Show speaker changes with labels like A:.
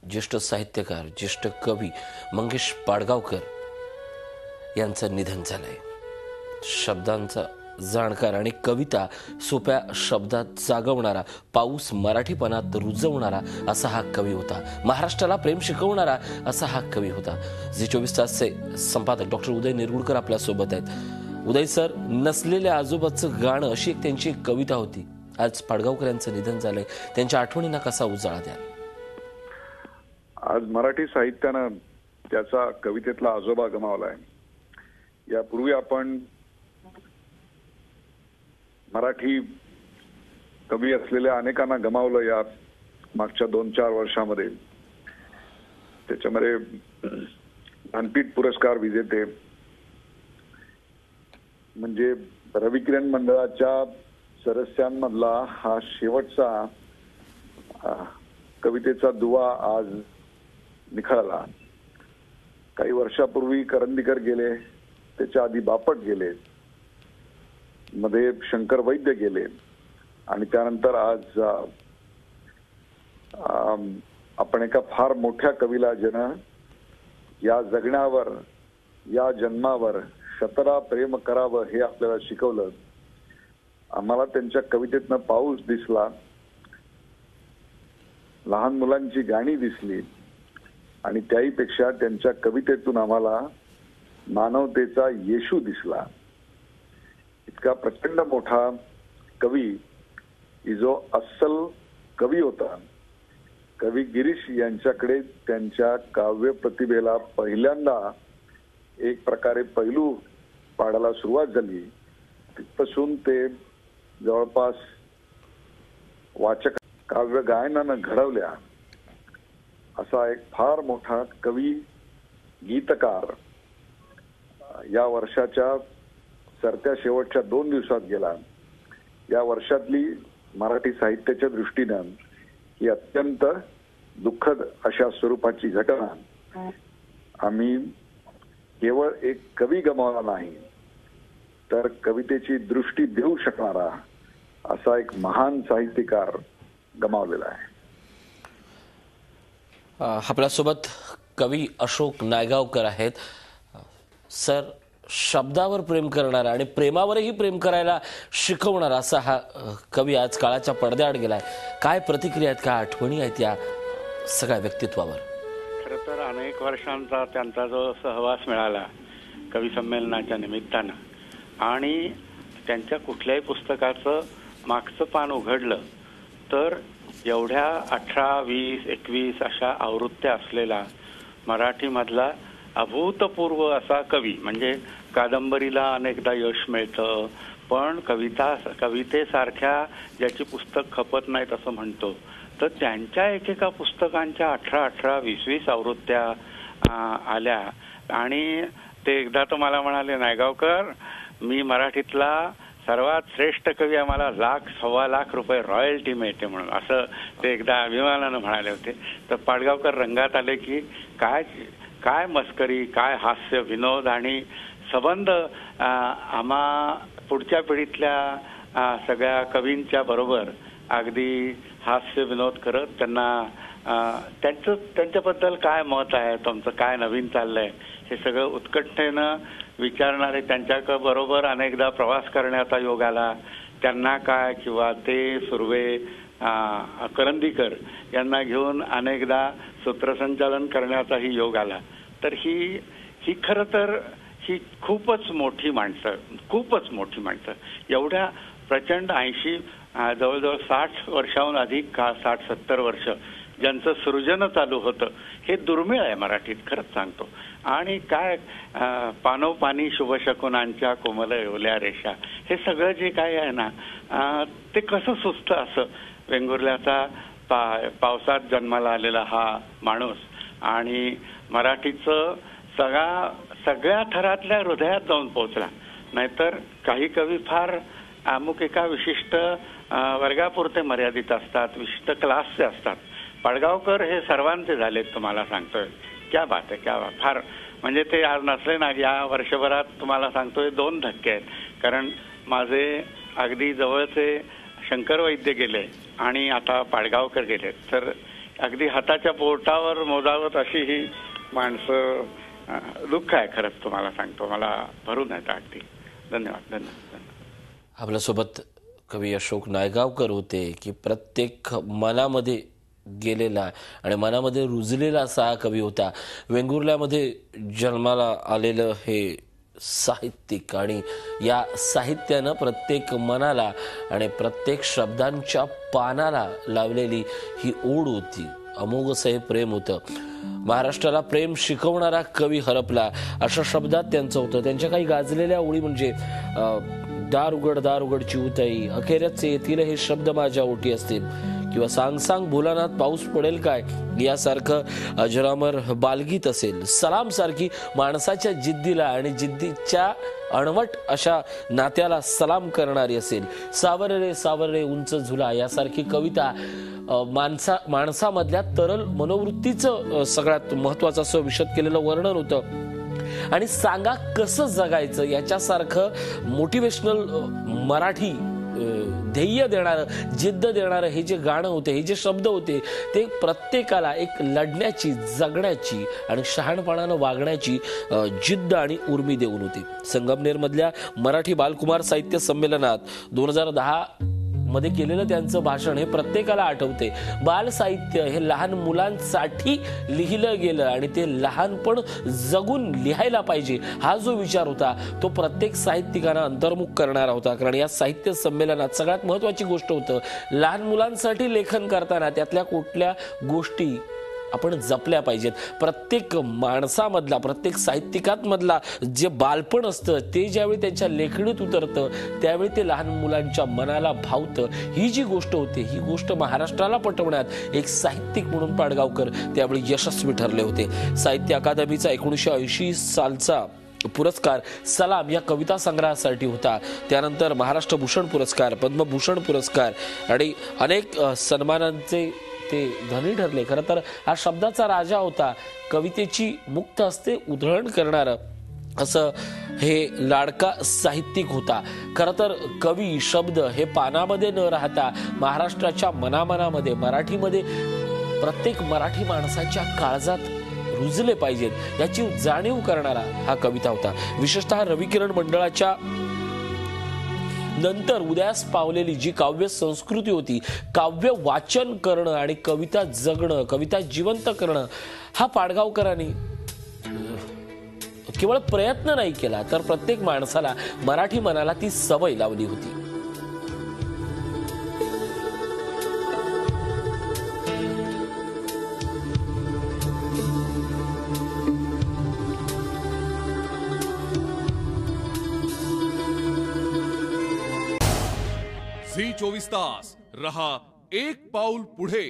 A: ज्येष्ठ साहित्यकार, ज्येष्ठ कवी मंगेश पाडगावकर यांचं निधन झालंय। शब्दांचा जाणकार आणि कविता सोप्या शब्दात जागवणारा, पाऊस मराठीपणात रुजवणारा असा हा कवी होता। महाराष्ट्राला प्रेम शिकवणारा असा हा कवी होता। झी 24 तासचे संपादक डॉक्टर उदय निरगुडकर आपल्या सोबत आहेत। उदय सर, नसलेल्या आजोबाचं गाणं अशी एक त्यांची कविता होती। आज पाडगावकर यांचं निधन झालंय, त्यांच्या आठवणींना कसा उजाळा द्याल?
B: आज मराठी साहित्यानं त्याचा कवितेतला आजोबा गमावलाय। यापूर्वी आपण मराठी कवी असलेल्या अनेकांना गमावलं या मागच्या 2-4 वर्षामध्ये। त्याच्यामध्ये ज्ञानपीठ पुरस्कार विजेते म्हणजे रविकिरण मंडळाच्या सदस्यांमधला हा शेवटचा कवितेचा दुवा आज निखळला। काही वर्षापूर्वी करंदीकर गेले, त्याच्या आधी बापट गेले, मध्ये शंकर वैद्य गेले आणि त्यानंतर आज आपण एका फार मोठ्या कवीला ज्यानं या जगण्यावर, या जन्मावर शतरा प्रेम करावं हे आपल्याला शिकवलं। आम्हाला त्यांच्या कवितेतनं पाऊस दिसला, लहान मुलांची गाणी दिसली आणि त्याहीपेक्षा त्यांच्या कवितेतून आम्हाला मानवतेचा येशू दिसला। इतका प्रचंड मोठा कवी जो अस्सल कवी होता। कवी गिरीश यांच्याकडे त्यांच्या काव्य प्रतिभेला पहिल्यांदा एक प्रकारे पैलू पाडायला सुरुवात झाली। तिथपासून ते जवळपास वाचक काव्य गायनानं घडवल्या असा एक फार मोठा कवी, गीतकार या वर्षाच्या सरत्या शेवटच्या 2 दिवसात गेला। या वर्षातली मराठी साहित्याच्या दृष्टीनं ही अत्यंत दुःखद अशा स्वरूपाची घटना। आम्ही केवळ एक कवी गमावला नाही, तर कवितेची दृष्टी देऊ शकणारा असा एक महान साहित्यकार गमावलेला आहे।
A: आपल्यासोबत कवी अशोक नायगावकर आहेत। सर, शब्दावर प्रेम करणारा आणि प्रेमावरही प्रेम करायला शिकवणारा असा हा कवी आज काळाच्या पडद्याआड गेलाय। काय प्रतिक्रिया आहेत, काय आठवणी आहेत या सगळ्या व्यक्तित्वावर?
C: खरं तर अनेक वर्षांचा त्यांचा जो सहवास मिळाला कवी संमेलनाच्या निमित्तानं आणि त्यांच्या कुठल्याही पुस्तकाचं मागचं पान उघडलं तर एवढ्या 18, 20, 21 अशा आवृत्त्या असलेला मराठीमधला अभूतपूर्व असा कवी। म्हणजे कादंबरीला अनेकदा यश मिळतं, पण कवितेसारख्या ज्याची पुस्तक खपत नाहीत असं म्हणतो, तर त्यांच्या एकेका पुस्तकांच्या 18, 20 आवृत्त्या आल्या आणि ते एकदा तर मला म्हणाले, नायगावकर, मी मराठीतला सर्वात श्रेष्ठ कवी, आम्हाला 1,00,000-1,25 लाख रुपये रॉयल्टी मिळते म्हणून, असं ते एकदा अभिमानानं म्हणाले होते। तर पाडगावकर रंगात आले की काय मस्करी, काय हास्य विनोद आणि संबंध आम्हा पुढच्या पिढीतल्या सगळ्या कवींच्या बरोबर अगदी हास्य विनोद करत त्यांना त्यांच्याबद्दल काय मत आहे, तुमचं काय नवीन चाललंय हे सगळं उत्कंठेनं विचारणारे त्यांच्या बरोबर अनेकदा प्रवास करण्याचा योग आला। त्यांना काय किंवा ते सुर्वे, करंदीकर यांना घेऊन अनेकदा सूत्रसंचालन करण्याचाही योग आला। तर ही खरं तर ही खूपच मोठी माणसं एवढ्या प्रचंड 80 जवळजवळ 60 वर्षाहून अधिक काळ, 60-70 वर्ष ज्यांचं सृजन चालू होतं हे दुर्मिळ आहे मराठीत, खरंच सांगतो। आणि काय पानोपानी शुभशकुनांच्या कोमल येवल्या रेषा, हे सगळं जे काय आहे ना, ते कसं सुचतं असं वेंगुर्ल्याचा पावसात जन्माला आलेला हा माणूस आणि मराठीचं सगळ्या थरातल्या हृदयात जाऊन पोहोचला। नाहीतर काही कवी फार अमुक एका विशिष्ट वर्गापुरते मर्यादित असतात, विशिष्ट क्लासचे असतात। पाडगावकर हे सर्वांचे झालेत, तुम्हाला सांगतोय। क्या बात आहे, क्या बात। फार म्हणजे ते आज नसले ना, या वर्षभरात तुम्हाला सांगतोय 2 धक्के आहेत। कारण माझे अगदी जवळचे शंकर वैद्य गेले आणि आता पाडगावकर गेले, तर अगदी हाताच्या बोटावर मोजावत अशी ही माणसं. दुःख आहे खरंच, तुम्हाला सांगतो, मला भरून येतं अगदी. धन्यवाद धन्यवाद.
A: आपल्यासोबत कवी अशोक नायगावकर होते की प्रत्येक मनामध्ये गेलेला आणि मनामध्ये रुजलेला असा हा कवी होता. वेंगुर्ल्यामध्ये जन्माला आलेलं हे साहित्यिक आणि या साहित्यानं प्रत्येक मनाला आणि प्रत्येक शब्दांच्या पानाला लावलेली ही ओढ होती. अमोघ असं हे प्रेम होतं. महाराष्ट्राला प्रेम शिकवणारा कवी हरपला अशा शब्दात त्यांचं होतं. त्यांच्या काही गाजलेल्या ओळी म्हणजे दार उघड चिऊताई, अखेरचे येतील हे शब्द माझ्या ओठी असतील, किंवा सांग सांग भोलानाथ पाऊस पडेल काय यासारखं अजरामर बालगीत असेल. सलाम सारखी माणसाच्या जिद्दीला आणि जिद्दीच्या अणवट अशा नात्याला सलाम करणारी असेल. सावर रे उंच झुला यासारखी कविता माणसामधल्या तरल मनोवृत्तीचं सगळ्यात महत्वाचं असं विशद केलेलं वर्णन होतं. आणि सांगा कसं जगायचं याच्यासारखं मोटिवेशनल मराठी ध्येय देणारं, जिद्द देणारं हे जे गाणं होते, हे जे शब्द होते, ते प्रत्येकाला एक लढण्याची, जगण्याची आणि शहाणपणानं वागण्याची जिद्द आणि उर्मी देऊन होते. संगमनेर मधल्या मराठी बालकुमार साहित्य संमेलनात 2010 मध्ये केलेलं त्यांचं भाषण हे प्रत्येकाला आठवते. बाल साहित्य हे लहान मुलांसाठी लिहिलं गेलं आणि ते लहानपण जगून लिहायला पाहिजे हा जो विचार होता तो प्रत्येक साहित्यिकांना अंतर्मुख करणारा होता. कारण या साहित्य संमेलनात सगळ्यात महत्वाची गोष्ट होतं, लहान मुलांसाठी लेखन करताना त्यातल्या कुठल्या गोष्टी आपण जपल्या पाहिजेत. प्रत्येक माणसामधला, प्रत्येक साहित्यिकांमधला जे बालपण असतं ते ज्यावेळी त्यांच्या लेखणीत उतरतं त्यावेळी ते लहान मुलांच्या मनाला भावतं. ही जी गोष्ट होती, ही गोष्ट महाराष्ट्राला पटवण्यात एक साहित्यिक म्हणून पाडगावकर त्यावेळी यशस्वी ठरले होते. साहित्य अकादमीचा 1980 सालचा पुरस्कार सलाम या कविता संग्रहासाठी होता. त्यानंतर महाराष्ट्र भूषण पुरस्कार, पद्मभूषण पुरस्कार आणि अनेक सन्मानांचे ते धनी ठरले. खरं तर हा शब्दाचा राजा होता, कवितेची मुक्त हस्ते उधळण करणारं असं हे लाडका साहित्यिक होता. खरं तर कवी शब्द हे पानामध्ये न राहता महाराष्ट्राच्या मनामनामध्ये, मराठीमध्ये प्रत्येक मराठी माणसाच्या काळजात रुजले पाहिजेत याची जाणीव करणारा हा कविता होता. विशेषतः रविकिरण मंडळाच्या नंतर उदयास पावलेली जी काव्य संस्कृती होती, काव्य वाचन करणं आणि कविता जगणं, कविता जिवंत करणं, हा पाडगावकरांनी केवळ प्रयत्न नाही केला तर प्रत्येक माणसाला, मराठी मनाला ती सवय लावली होती.
D: झी 24 तास रहा एक पाऊल पुढे.